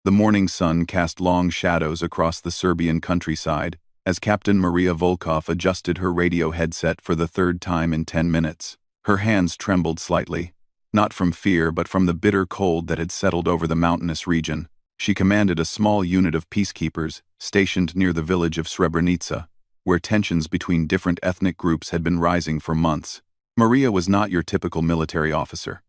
The morning sun cast long shadows across the Serbian countryside as Captain Maria Volkov adjusted her radio headset for the third time in 10 minutes. Her hands trembled slightly, not from fear but from the bitter cold that had settled over the mountainous region. She commanded a small unit of peacekeepers stationed near the village of Srebrenica, where tensions between different ethnic groups had been rising for months. Maria was not your typical military officer.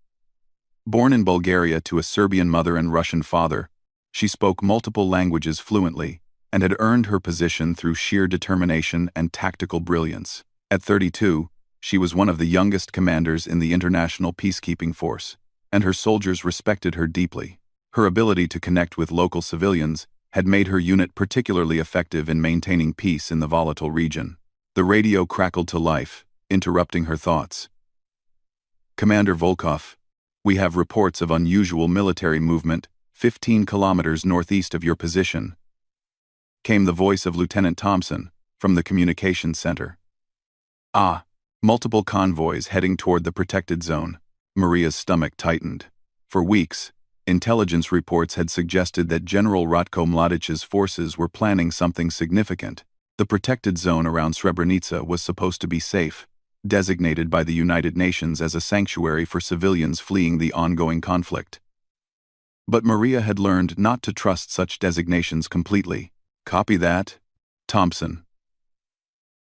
Born in Bulgaria to a Serbian mother and Russian father, she spoke multiple languages fluently and had earned her position through sheer determination and tactical brilliance. At 32, she was one of the youngest commanders in the international peacekeeping force, and her soldiers respected her deeply. Her ability to connect with local civilians had made her unit particularly effective in maintaining peace in the volatile region. The radio crackled to life, interrupting her thoughts. "Commander Volkov, we have reports of unusual military movement 15 kilometers northeast of your position," came the voice of Lieutenant Thompson from the communications center. "Ah, multiple convoys heading toward the protected zone." Maria's stomach tightened. For weeks, intelligence reports had suggested that General Ratko Mladic's forces were planning something significant. The protected zone around Srebrenica was supposed to be safe, designated by the United Nations as a sanctuary for civilians fleeing the ongoing conflict. But Maria had learned not to trust such designations completely. "Copy that, Thompson."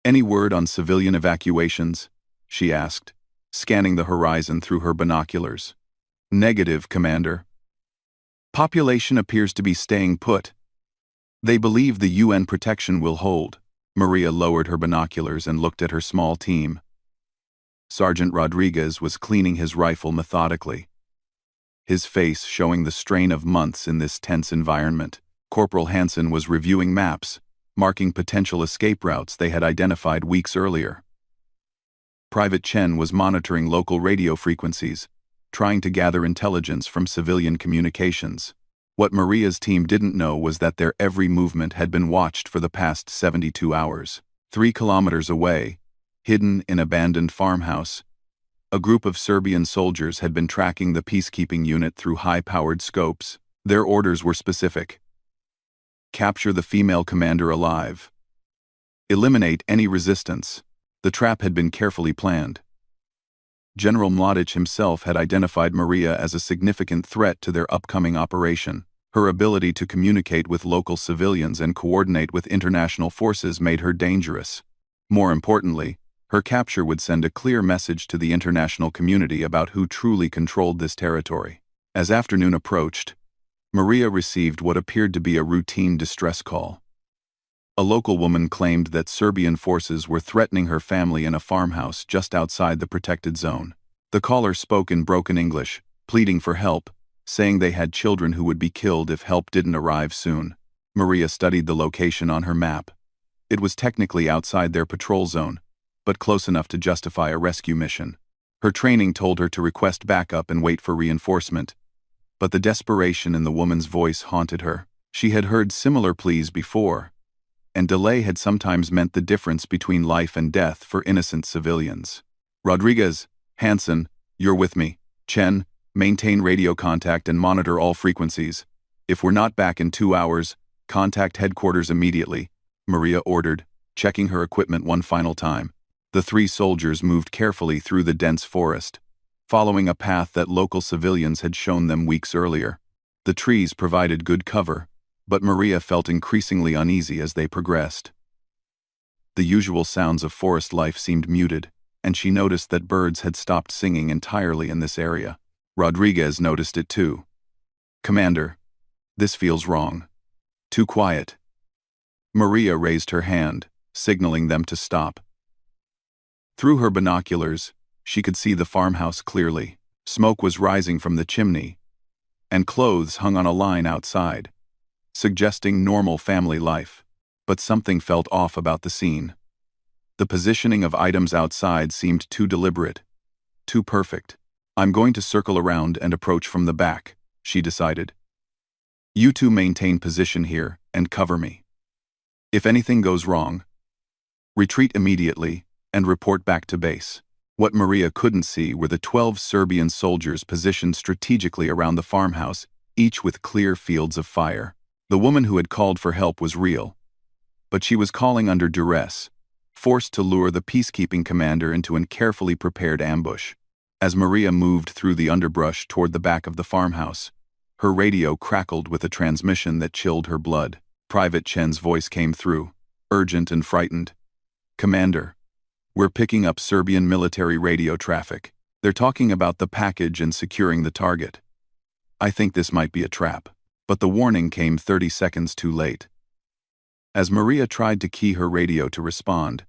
"Any word on civilian evacuations?" she asked, scanning the horizon through her binoculars. "Negative, Commander. Population appears to be staying put. They believe the UN protection will hold." Maria lowered her binoculars and looked at her small team. Sergeant Rodriguez was cleaning his rifle methodically, his face showing the strain of months in this tense environment. Corporal Hansen was reviewing maps, marking potential escape routes they had identified weeks earlier. Private Chen was monitoring local radio frequencies, trying to gather intelligence from civilian communications. What Maria's team didn't know was that their every movement had been watched for the past 72 hours. 3 kilometers away, hidden in an abandoned farmhouse, a group of Serbian soldiers had been tracking the peacekeeping unit through high-powered scopes. Their orders were specific: capture the female commander alive. Eliminate any resistance. The trap had been carefully planned. General Mladic himself had identified Maria as a significant threat to their upcoming operation. Her ability to communicate with local civilians and coordinate with international forces made her dangerous. More importantly, her capture would send a clear message to the international community about who truly controlled this territory. As afternoon approached, Maria received what appeared to be a routine distress call. A local woman claimed that Serbian forces were threatening her family in a farmhouse just outside the protected zone. The caller spoke in broken English, pleading for help, saying they had children who would be killed if help didn't arrive soon. Maria studied the location on her map. It was technically outside their patrol zone, but close enough to justify a rescue mission. Her training told her to request backup and wait for reinforcement, but the desperation in the woman's voice haunted her. She had heard similar pleas before, and delay had sometimes meant the difference between life and death for innocent civilians. "Rodriguez, Hansen, you're with me. Chen, maintain radio contact and monitor all frequencies. If we're not back in 2 hours, contact headquarters immediately," Maria ordered, checking her equipment one final time. The 3 soldiers moved carefully through the dense forest, following a path that local civilians had shown them weeks earlier. The trees provided good cover, but Maria felt increasingly uneasy as they progressed. The usual sounds of forest life seemed muted, and she noticed that birds had stopped singing entirely in this area. Rodriguez noticed it too. "Commander, this feels wrong. Too quiet." Maria raised her hand, signaling them to stop. Through her binoculars, she could see the farmhouse clearly. Smoke was rising from the chimney, and clothes hung on a line outside, suggesting normal family life. But something felt off about the scene. The positioning of items outside seemed too deliberate, too perfect. "I'm going to circle around and approach from the back," she decided. "You two maintain position here and cover me. If anything goes wrong, retreat immediately and report back to base." What Maria couldn't see were the 12 Serbian soldiers positioned strategically around the farmhouse, each with clear fields of fire. The woman who had called for help was real, but she was calling under duress, forced to lure the peacekeeping commander into a carefully prepared ambush. As Maria moved through the underbrush toward the back of the farmhouse, her radio crackled with a transmission that chilled her blood. Private Chen's voice came through, urgent and frightened. "Commander, we're picking up Serbian military radio traffic. They're talking about the package and securing the target. I think this might be a trap." But the warning came 30 seconds too late. As Maria tried to key her radio to respond,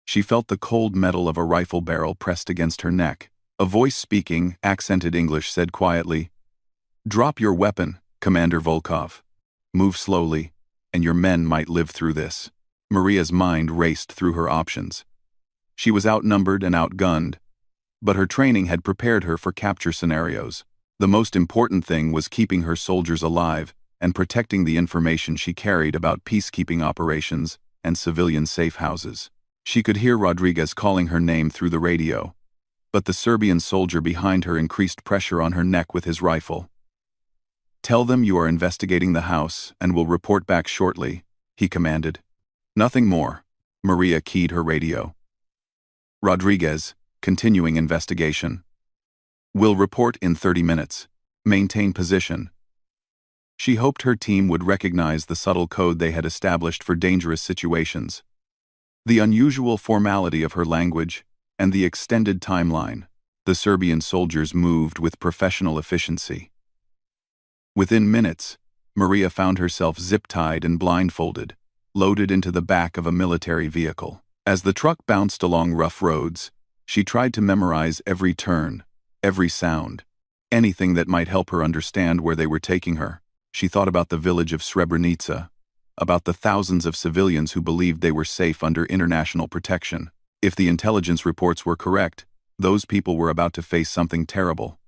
she felt the cold metal of a rifle barrel pressed against her neck. A voice speaking accented English said quietly, "Drop your weapon, Commander Volkov. Move slowly, and your men might live through this." Maria's mind raced through her options. She was outnumbered and outgunned, but her training had prepared her for capture scenarios. The most important thing was keeping her soldiers alive and protecting the information she carried about peacekeeping operations and civilian safe houses. She could hear Rodriguez calling her name through the radio, but the Serbian soldier behind her increased pressure on her neck with his rifle. "Tell them you are investigating the house and will report back shortly," he commanded. Nothing more. Maria keyed her radio. "Rodriguez, continuing investigation. Will report in 30 minutes. Maintain position." She hoped her team would recognize the subtle code they had established for dangerous situations. The unusual formality of her language and the extended timeline. The Serbian soldiers moved with professional efficiency. Within minutes, Maria found herself zip-tied and blindfolded, loaded into the back of a military vehicle. As the truck bounced along rough roads, she tried to memorize every turn, every sound, anything that might help her understand where they were taking her. She thought about the village of Srebrenica, about the thousands of civilians who believed they were safe under international protection. If the intelligence reports were correct, those people were about to face something terrible.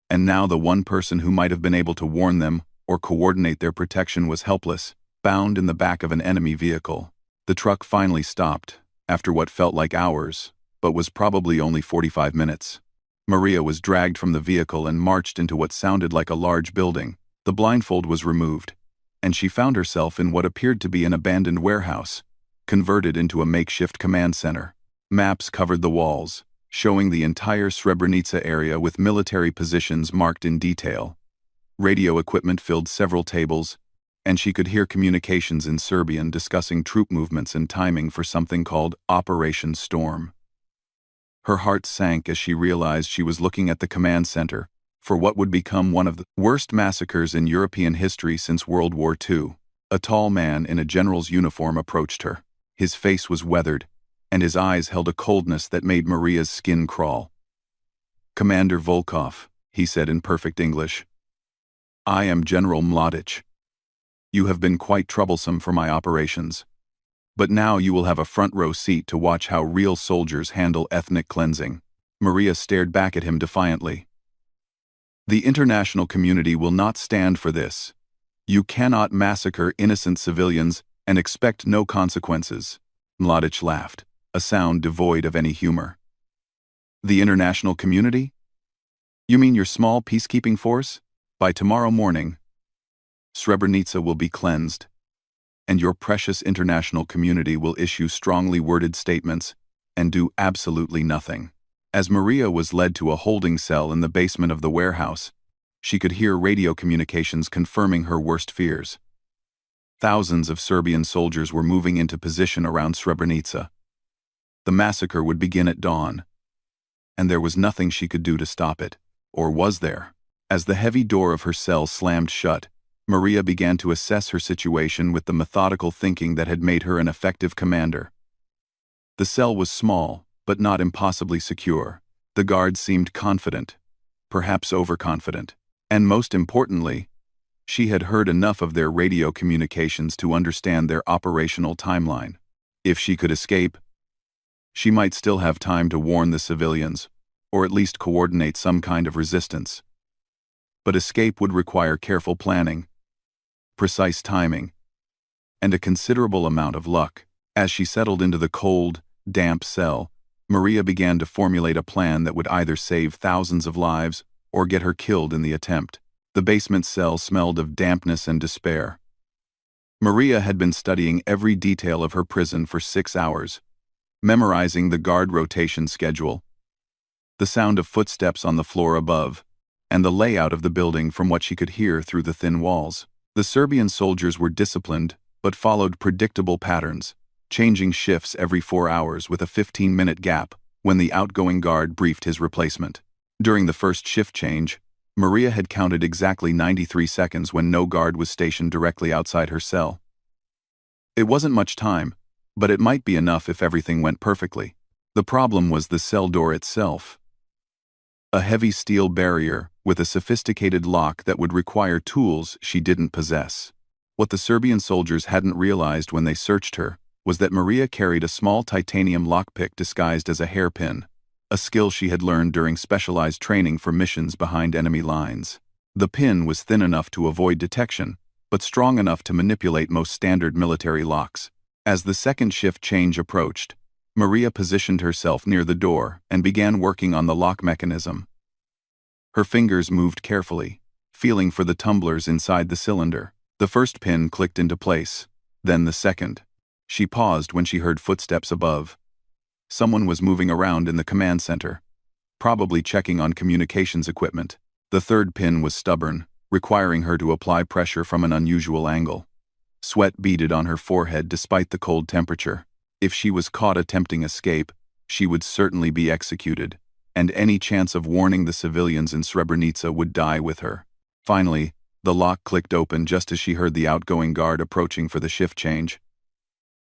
And now the one person who might have been able to warn them or coordinate their protection was helpless, bound in the back of an enemy vehicle. The truck finally stopped, after what felt like hours, but was probably only 45 minutes. Maria was dragged from the vehicle and marched into what sounded like a large building. The blindfold was removed, and she found herself in what appeared to be an abandoned warehouse, converted into a makeshift command center. Maps covered the walls, showing the entire Srebrenica area with military positions marked in detail. Radio equipment filled several tables, and she could hear communications in Serbian discussing troop movements and timing for something called Operation Storm. Her heart sank as she realized she was looking at the command center for what would become one of the worst massacres in European history since World War II. A tall man in a general's uniform approached her. His face was weathered, and his eyes held a coldness that made Maria's skin crawl. "Commander Volkov," he said in perfect English. "I am General Mladic. You have been quite troublesome for my operations. But now you will have a front-row seat to watch how real soldiers handle ethnic cleansing." Maria stared back at him defiantly. "The international community will not stand for this. You cannot massacre innocent civilians and expect no consequences." Mladic laughed, a sound devoid of any humor. "The international community? You mean your small peacekeeping force? By tomorrow morning, Srebrenica will be cleansed, and your precious international community will issue strongly worded statements and do absolutely nothing." As Maria was led to a holding cell in the basement of the warehouse, she could hear radio communications confirming her worst fears. Thousands of Serbian soldiers were moving into position around Srebrenica. The massacre would begin at dawn, and there was nothing she could do to stop it. Or was there? As the heavy door of her cell slammed shut, Maria began to assess her situation with the methodical thinking that had made her an effective commander. The cell was small, but not impossibly secure. The guards seemed confident, perhaps overconfident, and most importantly, she had heard enough of their radio communications to understand their operational timeline. If she could escape, she might still have time to warn the civilians, or at least coordinate some kind of resistance. But escape would require careful planning, precise timing, and a considerable amount of luck. As she settled into the cold, damp cell, Maria began to formulate a plan that would either save thousands of lives or get her killed in the attempt. The basement cell smelled of dampness and despair. Maria had been studying every detail of her prison for 6 hours, memorizing the guard rotation schedule, the sound of footsteps on the floor above, and the layout of the building from what she could hear through the thin walls. The Serbian soldiers were disciplined, but followed predictable patterns, changing shifts every 4 hours with a 15-minute gap when the outgoing guard briefed his replacement. During the first shift change, Maria had counted exactly 93 seconds when no guard was stationed directly outside her cell. It wasn't much time, but it might be enough if everything went perfectly. The problem was the cell door itself. A heavy steel barrier with a sophisticated lock that would require tools she didn't possess. What the Serbian soldiers hadn't realized when they searched her was that Maria carried a small titanium lockpick disguised as a hairpin, a skill she had learned during specialized training for missions behind enemy lines. The pin was thin enough to avoid detection, but strong enough to manipulate most standard military locks. As the second shift change approached, Maria positioned herself near the door and began working on the lock mechanism. Her fingers moved carefully, feeling for the tumblers inside the cylinder. The first pin clicked into place, then the second. She paused when she heard footsteps above. Someone was moving around in the command center, probably checking on communications equipment. The third pin was stubborn, requiring her to apply pressure from an unusual angle. Sweat beaded on her forehead despite the cold temperature. If she was caught attempting escape, she would certainly be executed, and any chance of warning the civilians in Srebrenica would die with her. Finally, the lock clicked open just as she heard the outgoing guard approaching for the shift change.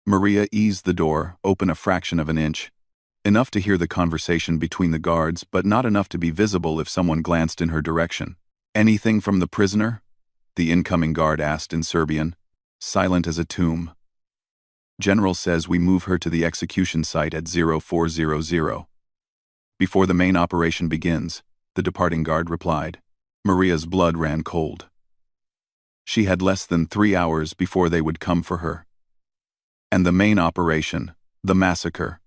Maria eased the door open a fraction of an inch, enough to hear the conversation between the guards, but not enough to be visible if someone glanced in her direction. "Anything from the prisoner?" the incoming guard asked in Serbian, silent as a tomb. "General says we move her to the execution site at 0400. Before the main operation begins," the departing guard replied. Maria's blood ran cold. She had less than 3 hours before they would come for her. And the main operation, the Massacre,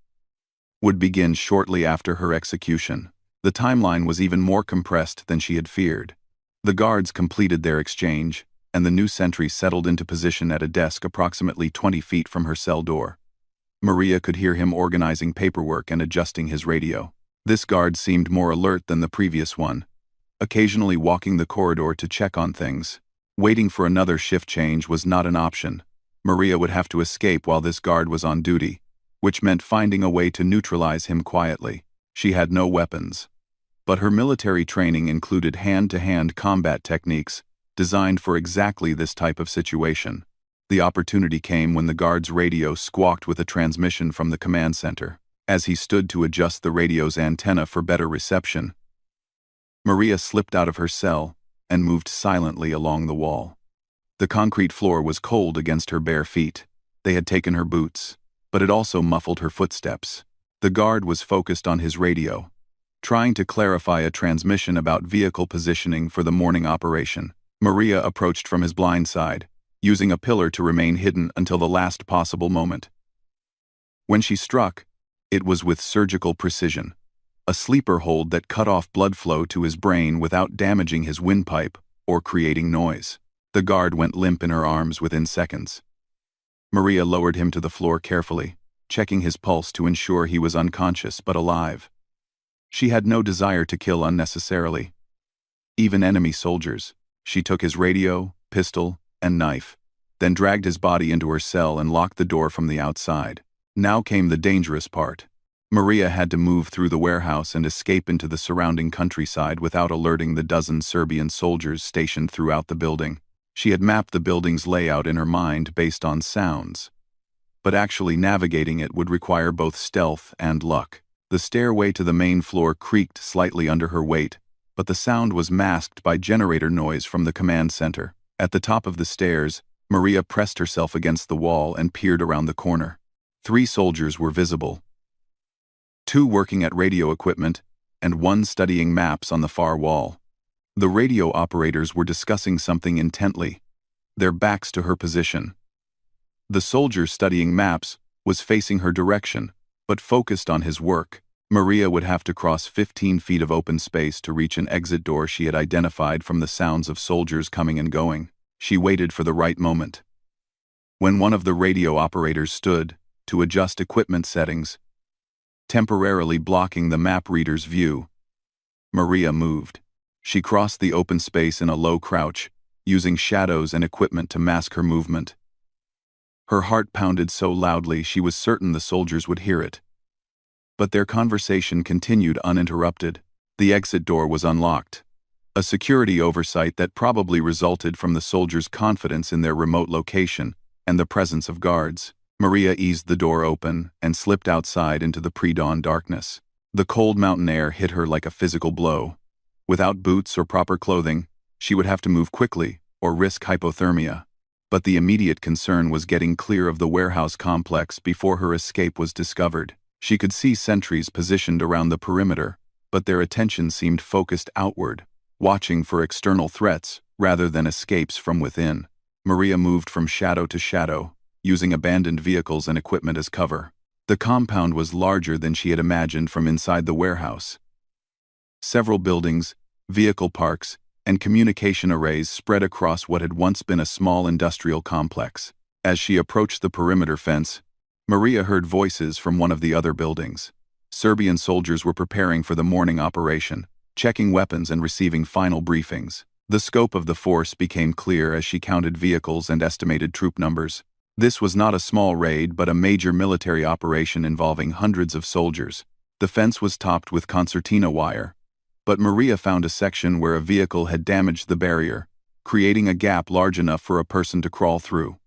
would begin shortly after her execution. The timeline was even more compressed than she had feared. The guards completed their exchange, and the new sentry settled into position at a desk approximately 20 feet from her cell door. Maria could hear him organizing paperwork and adjusting his radio. This guard seemed more alert than the previous one, occasionally walking the corridor to check on things. Waiting for another shift change was not an option. Maria would have to escape while this guard was on duty, which meant finding a way to neutralize him quietly. She had no weapons, but her military training included hand-to-hand combat techniques designed for exactly this type of situation. The opportunity came when the guard's radio squawked with a transmission from the command center. As he stood to adjust the radio's antenna for better reception, Maria slipped out of her cell and moved silently along the wall. The concrete floor was cold against her bare feet. They had taken her boots, but it also muffled her footsteps. The guard was focused on his radio, trying to clarify a transmission about vehicle positioning for the morning operation. Maria approached from his blind side, using a pillar to remain hidden until the last possible moment. When she struck, it was with surgical precision, a sleeper hold that cut off blood flow to his brain without damaging his windpipe or creating noise. The guard went limp in her arms within seconds. Maria lowered him to the floor carefully, checking his pulse to ensure he was unconscious but alive. She had no desire to kill unnecessarily. Even enemy soldiers. She took his radio, pistol, and knife, then dragged his body into her cell and locked the door from the outside. Now came the dangerous part. Maria had to move through the warehouse and escape into the surrounding countryside without alerting the dozen Serbian soldiers stationed throughout the building. She had mapped the building's layout in her mind based on sounds, but actually navigating it would require both stealth and luck. The stairway to the main floor creaked slightly under her weight, but the sound was masked by generator noise from the command center. At the top of the stairs, Maria pressed herself against the wall and peered around the corner. 3 soldiers were visible, 2 working at radio equipment, and 1 studying maps on the far wall. The radio operators were discussing something intently, their backs to her position. The soldier studying maps was facing her direction, but focused on his work. Maria would have to cross 15 feet of open space to reach an exit door she had identified from the sounds of soldiers coming and going. She waited for the right moment. When one of the radio operators stood to adjust equipment settings, temporarily blocking the map reader's view, Maria moved. She crossed the open space in a low crouch, using shadows and equipment to mask her movement. Her heart pounded so loudly she was certain the soldiers would hear it. But their conversation continued uninterrupted. The exit door was unlocked, a security oversight that probably resulted from the soldiers' confidence in their remote location and the presence of guards. Maria eased the door open and slipped outside into the pre-dawn darkness. The cold mountain air hit her like a physical blow. Without boots or proper clothing, she would have to move quickly or risk hypothermia. But the immediate concern was getting clear of the warehouse complex before her escape was discovered. She could see sentries positioned around the perimeter, but their attention seemed focused outward, watching for external threats rather than escapes from within. Maria moved from shadow to shadow, using abandoned vehicles and equipment as cover. The compound was larger than she had imagined from inside the warehouse. Several buildings, vehicle parks, and communication arrays spread across what had once been a small industrial complex. As she approached the perimeter fence, Maria heard voices from one of the other buildings. Serbian soldiers were preparing for the morning operation, checking weapons and receiving final briefings. The scope of the force became clear as she counted vehicles and estimated troop numbers. This was not a small raid but a major military operation involving hundreds of soldiers. The fence was topped with concertina wire, but Maria found a section where a vehicle had damaged the barrier, creating a gap large enough for a person to crawl through.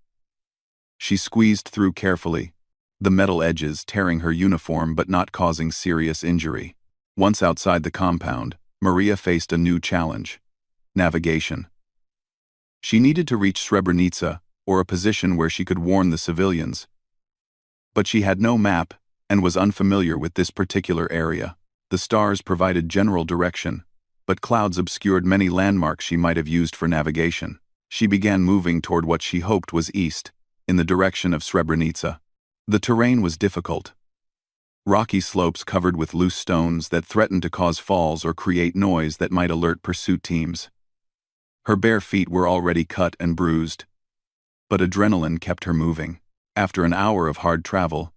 She squeezed through carefully, the metal edges tearing her uniform but not causing serious injury. Once outside the compound, Maria faced a new challenge: navigation. She needed to reach Srebrenica, or a position where she could warn the civilians. But she had no map and was unfamiliar with this particular area. The stars provided general direction, but clouds obscured many landmarks she might have used for navigation. She began moving toward what she hoped was east, in the direction of Srebrenica. The terrain was difficult. Rocky slopes covered with loose stones that threatened to cause falls or create noise that might alert pursuit teams. Her bare feet were already cut and bruised, but adrenaline kept her moving. After an hour of hard travel,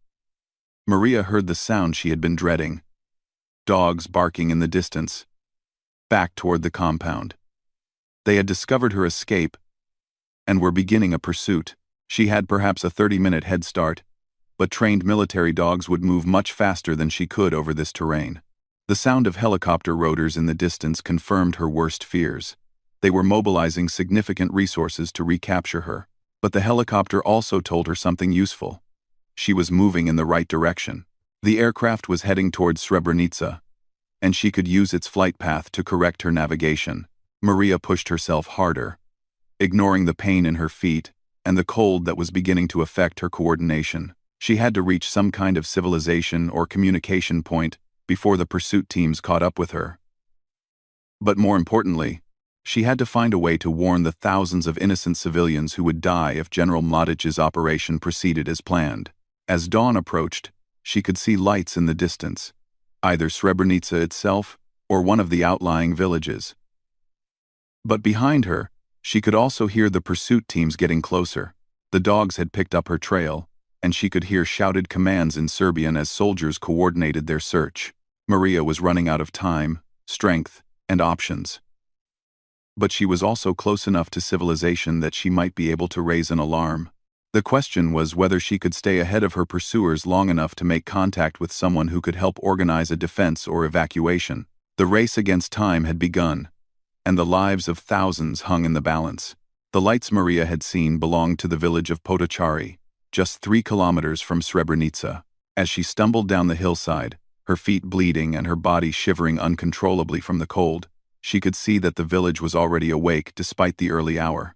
Maria heard the sound she had been dreading: dogs barking in the distance, back toward the compound. They had discovered her escape and were beginning a pursuit. She had perhaps a 30-minute head start, but trained military dogs would move much faster than she could over this terrain. The sound of helicopter rotors in the distance confirmed her worst fears. They were mobilizing significant resources to recapture her. But the helicopter also told her something useful. She was moving in the right direction. The aircraft was heading towards Srebrenica, and she could use its flight path to correct her navigation. Maria pushed herself harder, ignoring the pain in her feet and the cold that was beginning to affect her coordination. She had to reach some kind of civilization or communication point before the pursuit teams caught up with her. But more importantly, she had to find a way to warn the thousands of innocent civilians who would die if General Mladic's operation proceeded as planned. As dawn approached, she could see lights in the distance, either Srebrenica itself or one of the outlying villages. But behind her, she could also hear the pursuit teams getting closer. The dogs had picked up her trail, and she could hear shouted commands in Serbian as soldiers coordinated their search. Maria was running out of time, strength, and options. But she was also close enough to civilization that she might be able to raise an alarm. The question was whether she could stay ahead of her pursuers long enough to make contact with someone who could help organize a defense or evacuation. The race against time had begun, and the lives of thousands hung in the balance. The lights Maria had seen belonged to the village of Potocari, just 3 kilometers from Srebrenica. As she stumbled down the hillside, her feet bleeding and her body shivering uncontrollably from the cold, she could see that the village was already awake despite the early hour.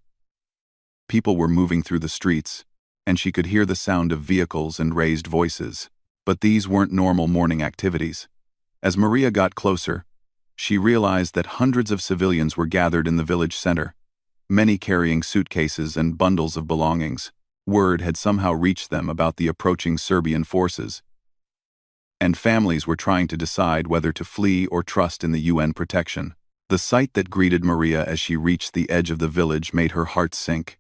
People were moving through the streets, and she could hear the sound of vehicles and raised voices. But these weren't normal morning activities. As Maria got closer, she realized that hundreds of civilians were gathered in the village center, many carrying suitcases and bundles of belongings. Word had somehow reached them about the approaching Serbian forces, and families were trying to decide whether to flee or trust in the UN protection. The sight that greeted Maria as she reached the edge of the village made her heart sink.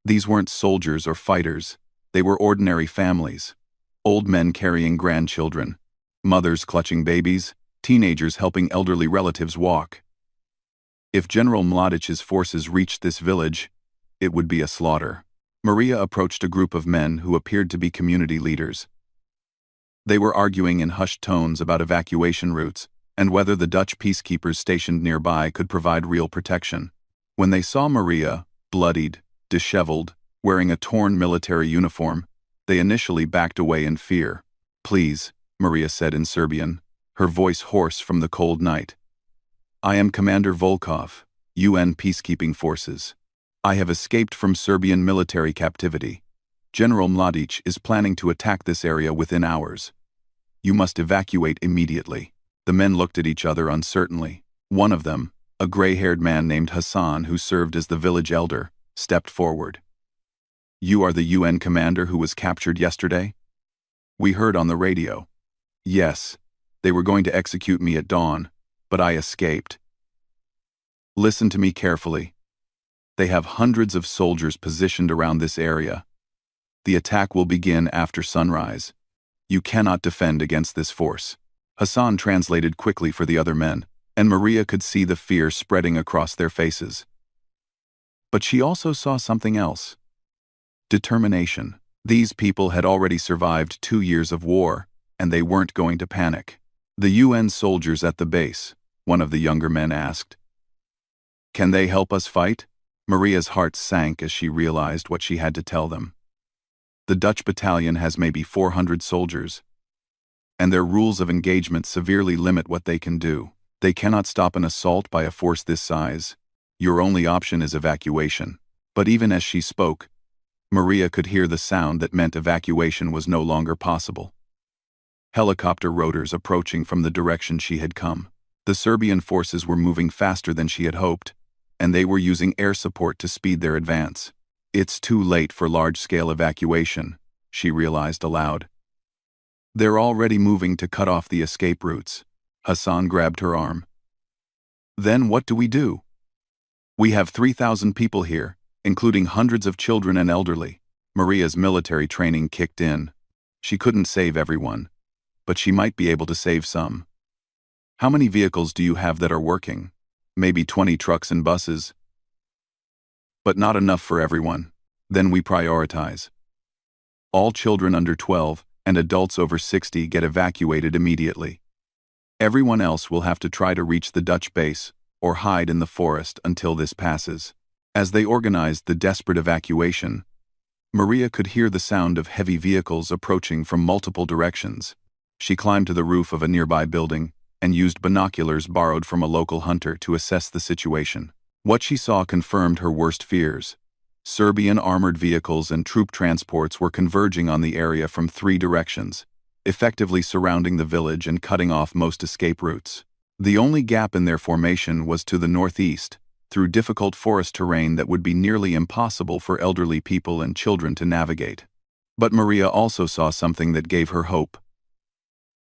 These weren't soldiers or fighters. They were ordinary families. Old men carrying grandchildren, mothers clutching babies, teenagers helping elderly relatives walk. If General Mladić's forces reached this village, it would be a slaughter. Maria approached a group of men who appeared to be community leaders. They were arguing in hushed tones about evacuation routes and whether the Dutch peacekeepers stationed nearby could provide real protection. When they saw Maria, bloodied, disheveled, wearing a torn military uniform, they initially backed away in fear. "Please," Maria said in Serbian, her voice hoarse from the cold night. "I am Commander Volkov, UN Peacekeeping Forces. I have escaped from Serbian military captivity. General Mladić is planning to attack this area within hours. You must evacuate immediately." The men looked at each other uncertainly. One of them, a gray-haired man named Hassan who served as the village elder, stepped forward. "You are the UN commander who was captured yesterday?" "We heard on the radio." "Yes, they were going to execute me at dawn, but I escaped." "Listen to me carefully. They have hundreds of soldiers positioned around this area. The attack will begin after sunrise. You cannot defend against this force." Hassan translated quickly for the other men, and Maria could see the fear spreading across their faces. But she also saw something else. Determination. These people had already survived 2 years of war, and they weren't going to panic. "The UN soldiers at the base," one of the younger men asked. "Can they help us fight?" Maria's heart sank as she realized what she had to tell them. "The Dutch battalion has maybe 400 soldiers, and their rules of engagement severely limit what they can do. They cannot stop an assault by a force this size. Your only option is evacuation." But even as she spoke, Maria could hear the sound that meant evacuation was no longer possible. Helicopter rotors approaching from the direction she had come. The Serbian forces were moving faster than she had hoped, and they were using air support to speed their advance. "It's too late for large-scale evacuation," she realized aloud. "They're already moving to cut off the escape routes." Hassan grabbed her arm. "Then what do we do? We have 3,000 people here, including hundreds of children and elderly." Maria's military training kicked in. She couldn't save everyone, but she might be able to save some. "How many vehicles do you have that are working?" "Maybe 20 trucks and buses. But not enough for everyone." "Then we prioritize. All children under 12 and adults over 60 get evacuated immediately. Everyone else will have to try to reach the Dutch base or hide in the forest until this passes." As they organized the desperate evacuation, Maria could hear the sound of heavy vehicles approaching from multiple directions. She climbed to the roof of a nearby building and used binoculars borrowed from a local hunter to assess the situation. What she saw confirmed her worst fears. Serbian armored vehicles and troop transports were converging on the area from 3 directions, effectively surrounding the village and cutting off most escape routes. The only gap in their formation was to the northeast, through difficult forest terrain that would be nearly impossible for elderly people and children to navigate. But Maria also saw something that gave her hope.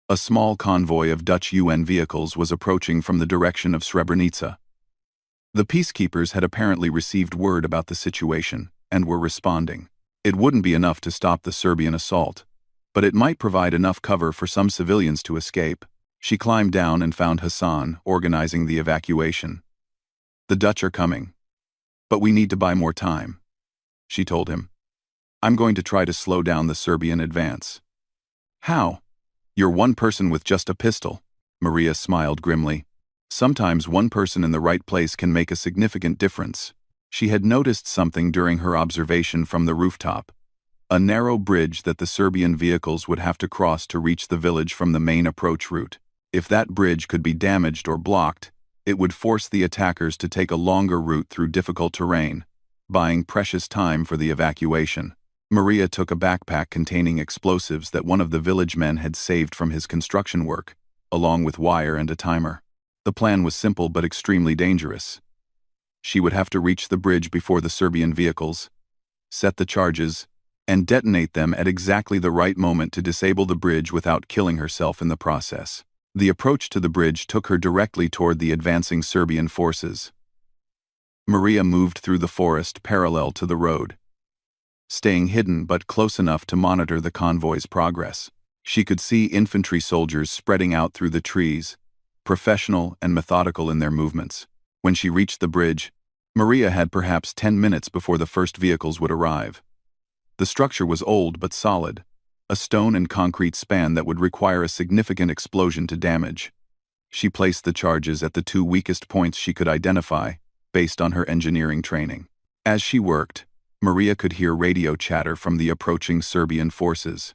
A small convoy of Dutch UN vehicles was approaching from the direction of Srebrenica. The peacekeepers had apparently received word about the situation and were responding. It wouldn't be enough to stop the Serbian assault, but it might provide enough cover for some civilians to escape. She climbed down and found Hassan organizing the evacuation. "The Dutch are coming, but we need to buy more time," she told him. "I'm going to try to slow down the Serbian advance." "How?" "You're one person with just a pistol." Maria smiled grimly. Sometimes one person in the right place can make a significant difference. She had noticed something during her observation from the rooftop. A narrow bridge that the Serbian vehicles would have to cross to reach the village from the main approach route. If that bridge could be damaged or blocked, it would force the attackers to take a longer route through difficult terrain, buying precious time for the evacuation. Maria took a backpack containing explosives that one of the village men had saved from his construction work, along with wire and a timer. The plan was simple but extremely dangerous. She would have to reach the bridge before the Serbian vehicles, set the charges, and detonate them at exactly the right moment to disable the bridge without killing herself in the process. The approach to the bridge took her directly toward the advancing Serbian forces. Maria moved through the forest parallel to the road, staying hidden but close enough to monitor the convoy's progress. She could see infantry soldiers spreading out through the trees, professional and methodical in their movements. When she reached the bridge, Maria had perhaps 10 minutes before the first vehicles would arrive. The structure was old but solid, a stone and concrete span that would require a significant explosion to damage. She placed the charges at the two weakest points she could identify, based on her engineering training. As she worked, Maria could hear radio chatter from the approaching Serbian forces.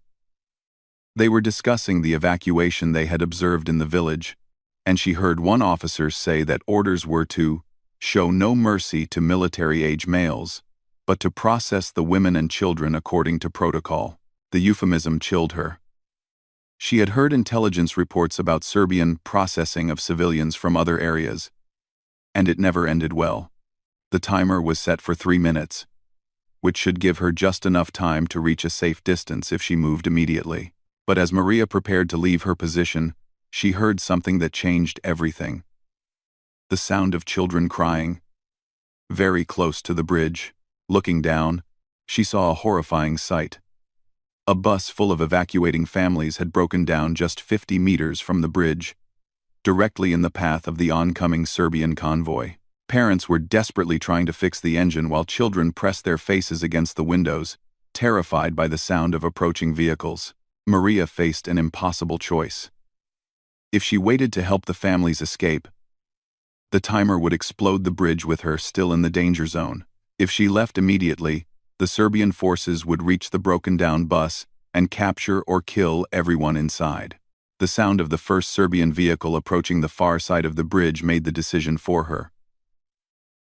They were discussing the evacuation they had observed in the village, and she heard one officer say that orders were to show no mercy to military-age males, but to process the women and children according to protocol. The euphemism chilled her. She had heard intelligence reports about Serbian processing of civilians from other areas, and it never ended well. The timer was set for 3 minutes, which should give her just enough time to reach a safe distance if she moved immediately. But as Maria prepared to leave her position, she heard something that changed everything. The sound of children crying, very close to the bridge. Looking down, she saw a horrifying sight. A bus full of evacuating families had broken down just 50 meters from the bridge, directly in the path of the oncoming Serbian convoy. Parents were desperately trying to fix the engine while children pressed their faces against the windows, terrified by the sound of approaching vehicles. Maria faced an impossible choice. If she waited to help the families escape, the timer would explode the bridge with her still in the danger zone. If she left immediately, the Serbian forces would reach the broken-down bus and capture or kill everyone inside. The sound of the first Serbian vehicle approaching the far side of the bridge made the decision for her.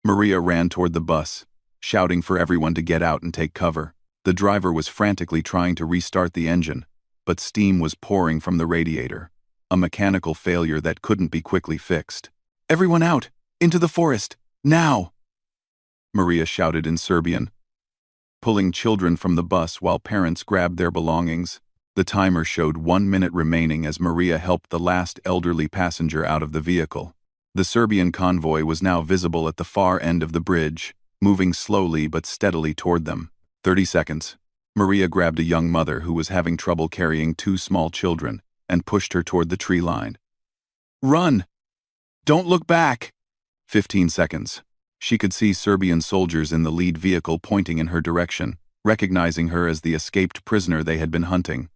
Maria ran toward the bus, shouting for everyone to get out and take cover. The driver was frantically trying to restart the engine, but steam was pouring from the radiator, a mechanical failure that couldn't be quickly fixed. "Everyone out! Into the forest! Now!" Maria shouted in Serbian, pulling children from the bus while parents grabbed their belongings. The timer showed 1 minute remaining as Maria helped the last elderly passenger out of the vehicle. The Serbian convoy was now visible at the far end of the bridge, moving slowly but steadily toward them. 30 seconds. Maria grabbed a young mother who was having trouble carrying 2 small children and pushed her toward the tree line. "Run! Don't look back!" 15 seconds. She could see Serbian soldiers in the lead vehicle pointing in her direction, recognizing her as the escaped prisoner they had been hunting.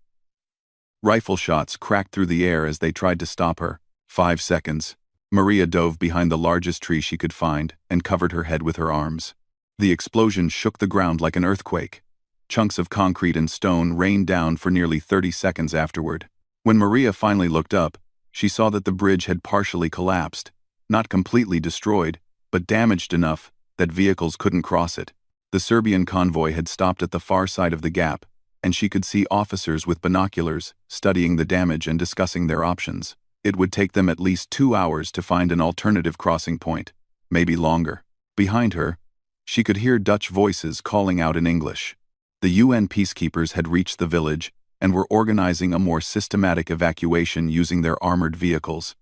Rifle shots cracked through the air as they tried to stop her. 5 seconds. Maria dove behind the largest tree she could find and covered her head with her arms. The explosion shook the ground like an earthquake. Chunks of concrete and stone rained down for nearly 30 seconds afterward. When Maria finally looked up, she saw that the bridge had partially collapsed, not completely destroyed, but damaged enough that vehicles couldn't cross it. The Serbian convoy had stopped at the far side of the gap, and she could see officers with binoculars studying the damage and discussing their options. It would take them at least 2 hours to find an alternative crossing point, maybe longer. Behind her, she could hear Dutch voices calling out in English. The UN peacekeepers had reached the village and were organizing a more systematic evacuation using their armored vehicles.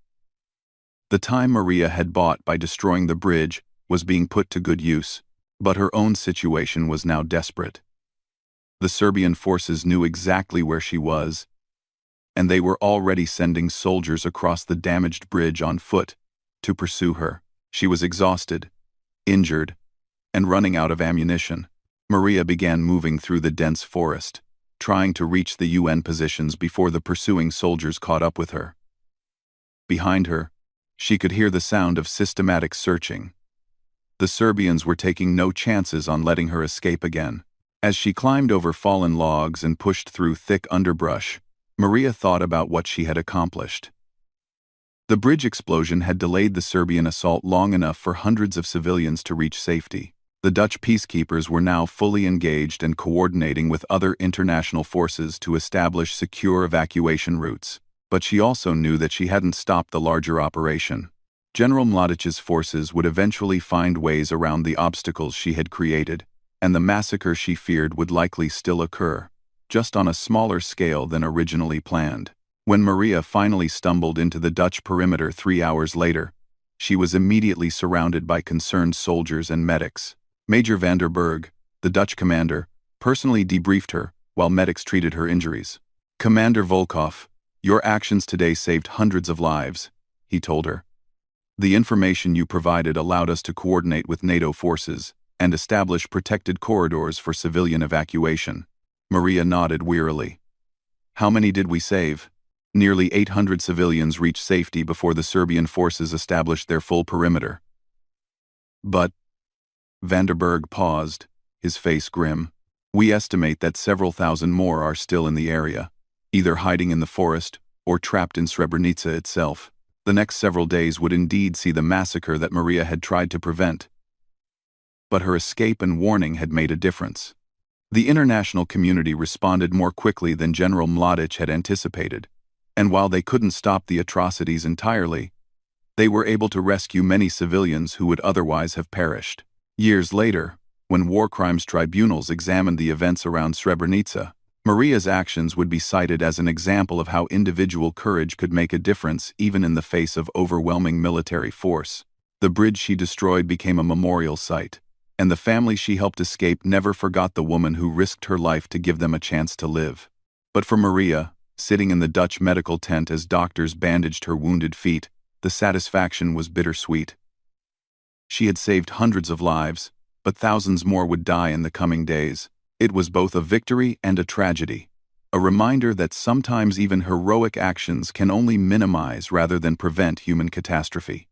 The time Maria had bought by destroying the bridge was being put to good use, but her own situation was now desperate. The Serbian forces knew exactly where she was, and they were already sending soldiers across the damaged bridge on foot to pursue her. She was exhausted, injured, and running out of ammunition. Maria began moving through the dense forest, trying to reach the UN positions before the pursuing soldiers caught up with her. Behind her, she could hear the sound of systematic searching. The Serbians were taking no chances on letting her escape again. As she climbed over fallen logs and pushed through thick underbrush, Maria thought about what she had accomplished. The bridge explosion had delayed the Serbian assault long enough for hundreds of civilians to reach safety. The Dutch peacekeepers were now fully engaged and coordinating with other international forces to establish secure evacuation routes. But she also knew that she hadn't stopped the larger operation. General Mladic's forces would eventually find ways around the obstacles she had created, and the massacre she feared would likely still occur, just on a smaller scale than originally planned. When Maria finally stumbled into the Dutch perimeter 3 hours later, she was immediately surrounded by concerned soldiers and medics. Major van der Berg, the Dutch commander, personally debriefed her while medics treated her injuries. "Commander Volkov, your actions today saved hundreds of lives," he told her. "The information you provided allowed us to coordinate with NATO forces and establish protected corridors for civilian evacuation." Maria nodded wearily. "How many did we save?" "Nearly 800 civilians reached safety before the Serbian forces established their full perimeter." "But," van der Berg paused, his face grim, "we estimate that several thousand more are still in the area, either hiding in the forest or trapped in Srebrenica itself." The next several days would indeed see the massacre that Maria had tried to prevent. But her escape and warning had made a difference. The international community responded more quickly than General Mladic had anticipated, and while they couldn't stop the atrocities entirely, they were able to rescue many civilians who would otherwise have perished. Years later, when war crimes tribunals examined the events around Srebrenica, Maria's actions would be cited as an example of how individual courage could make a difference even in the face of overwhelming military force. The bridge she destroyed became a memorial site, and the family she helped escape never forgot the woman who risked her life to give them a chance to live. But for Maria, sitting in the Dutch medical tent as doctors bandaged her wounded feet, the satisfaction was bittersweet. She had saved hundreds of lives, but thousands more would die in the coming days. It was both a victory and a tragedy, a reminder that sometimes even heroic actions can only minimize rather than prevent human catastrophe.